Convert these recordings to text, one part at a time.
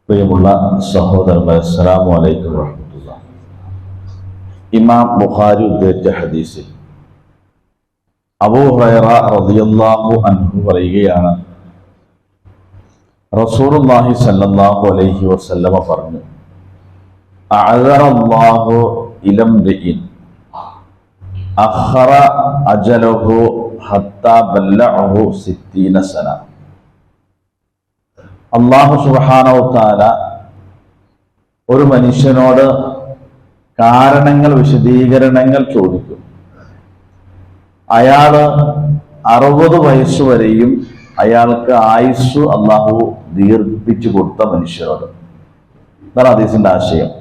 പ്രിയമുള്ള സഹോദരങ്ങളെ, അസ്സലാമു അലൈക്കും വറഹ്മത്തുള്ളാഹി. ഇമാം ബുഖാരി ഉദ്ധരിച്ച ഹദീസിൽ അബൂ ഹുറൈറ റളിയല്ലാഹു അൻഹു പറയുകയാണ്, റസൂലുള്ളാഹി സ്വല്ലല്ലാഹു അലൈഹി വസല്ലമ പറഞ്ഞു, അഅ്ദറല്ലാഹു ഇലംറിഇൻ അഖറ അജലഹു ഹത്താ ബല്ലഅഹു 60 സന. അല്ലാഹു സുബ്ഹാനഹു വതആല ഒരു മനുഷ്യനോട് കാരണങ്ങൾ, വിശദീകരണങ്ങൾ ചോദിക്കും. അയാള് 60 വയസ്സ് വരെയും അയാൾക്ക് ആയുസ് അള്ളാഹു ദീർഘിപ്പിച്ചു കൊടുത്ത മനുഷ്യരോട്. അതാണ് ഹദീസിന്റെ ആശയം.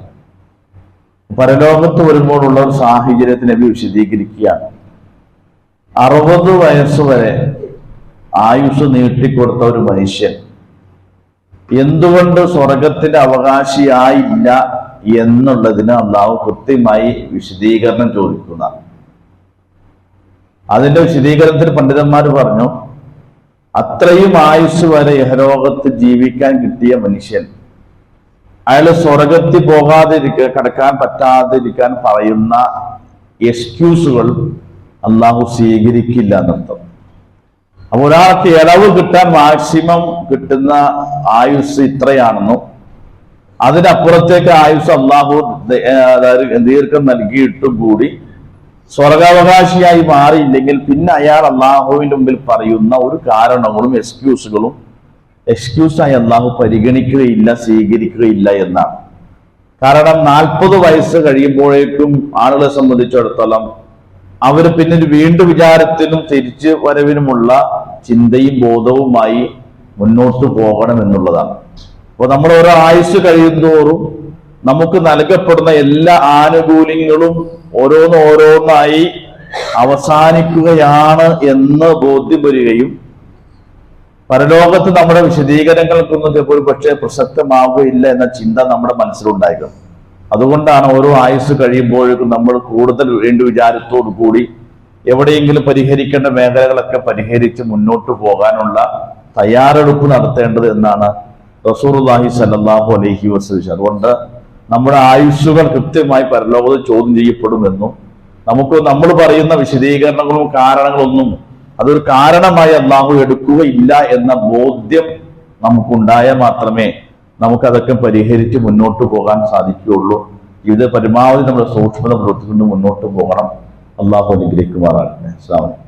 പരലോകത്ത് വരുമ്പോഴുള്ള ഒരു സാഹചര്യത്തെ നബി വിശദീകരിക്കുകയാണ്. 60 വയസ്സ് വരെ ആയുസ് നീട്ടിക്കൊടുത്ത ഒരു മനുഷ്യൻ എന്തുകൊണ്ട് സ്വർഗത്തിന്റെ അവകാശിയായില്ല എന്നുള്ളതിന് അള്ളാഹു കൃത്യമായി വിശദീകരണം ചോദിക്കുന്ന. അതിന്റെ വിശദീകരണത്തിൽ പണ്ഡിതന്മാർ പറഞ്ഞു, അത്രയും ആയുസ് വരെ ഇഹലോകത്ത് ജീവിക്കാൻ കിട്ടിയ മനുഷ്യൻ അയാൾ സ്വർഗത്തിൽ പോകാതിരിക്കാൻ, കടക്കാൻ പറ്റാതിരിക്കാൻ പറയുന്ന എക്സ്ക്യൂസുകൾ അള്ളാഹു സ്വീകരിക്കില്ല എന്നർത്ഥം. അപ്പൊ ഒരാൾക്ക് ഇളവ് കിട്ടാൻ മാക്സിമം കിട്ടുന്ന ആയുസ് ഇത്രയാണെന്നും അതിനപ്പുറത്തേക്ക് ആയുസ് അള്ളാഹു ദീർഘം നൽകിയിട്ടും കൂടി സ്വർഗാവകാശിയായി മാറിയില്ലെങ്കിൽ പിന്നെ അയാൾ അള്ളാഹുവിന്റെ മുമ്പിൽ പറയുന്ന ഒരു കാരണങ്ങളും എക്സ്ക്യൂസായി അള്ളാഹു പരിഗണിക്കുകയില്ല, സ്വീകരിക്കുകയില്ല എന്നാണ്. കാരണം 40 വയസ്സ് കഴിയുമ്പോഴേക്കും ആളുകളെ സംബന്ധിച്ചിടത്തോളം അവര് പിന്നീട് വീണ്ടും വിചാരത്തിനും തിരിച്ചു വരവിനുമുള്ള ചിന്തയും ബോധവുമായി മുന്നോട്ട് പോകണം എന്നുള്ളതാണ്. അപ്പൊ നമ്മൾ ഓരോ ആയുസ് കഴിയുന്തോറും നമുക്ക് നൽകപ്പെടുന്ന എല്ലാ ആനുകൂല്യങ്ങളും ഓരോന്നായി അവസാനിക്കുകയാണ് എന്ന് ബോധ്യം വരികയും പരലോകത്ത് നമ്മുടെ വിശദീകരണങ്ങൾക്കൊന്നും ചിലപ്പോൾ പക്ഷേ പ്രസക്തമാവുകയില്ല എന്ന ചിന്ത നമ്മുടെ മനസ്സിലുണ്ടായിരിക്കും. അതുകൊണ്ടാണ് ഓരോ ആയുസ് കഴിയുമ്പോഴേക്കും നമ്മൾ കൂടുതൽ വേണ്ടി വിചാരത്തോടു കൂടി എവിടെയെങ്കിലും പരിഹരിക്കേണ്ട മേഖലകളൊക്കെ പരിഹരിച്ച് മുന്നോട്ട് പോകാനുള്ള തയ്യാറെടുപ്പ് നടത്തേണ്ടത് എന്നാണ് റസൂലുള്ളാഹി സ്വല്ലല്ലാഹു അലൈഹി വസല്ലം. അതുകൊണ്ട് നമ്മുടെ ആയുസ്സുകൾ കൃത്യമായി പരലോകത്ത് ചോദ്യം ചെയ്യപ്പെടുമെന്നും നമ്മൾ പറയുന്ന വിശദീകരണങ്ങളും കാരണങ്ങളൊന്നും അതൊരു കാരണമായി അള്ളാഹു എടുക്കുകയില്ല എന്ന ബോധ്യം നമുക്കുണ്ടായാൽ മാത്രമേ നമുക്കതൊക്കെ പരിഹരിച്ച് മുന്നോട്ട് പോകാൻ സാധിക്കുകയുള്ളൂ. ഇത് പരമാവധി നമ്മുടെ സൂക്ഷ്മത പുലർത്തിക്കൊണ്ട് മുന്നോട്ട് പോകണം. അള്ളാഹു അനുഗ്രഹിക്കുമാറാകട്ടെ. അസ്സലാമു അലൈക്കും.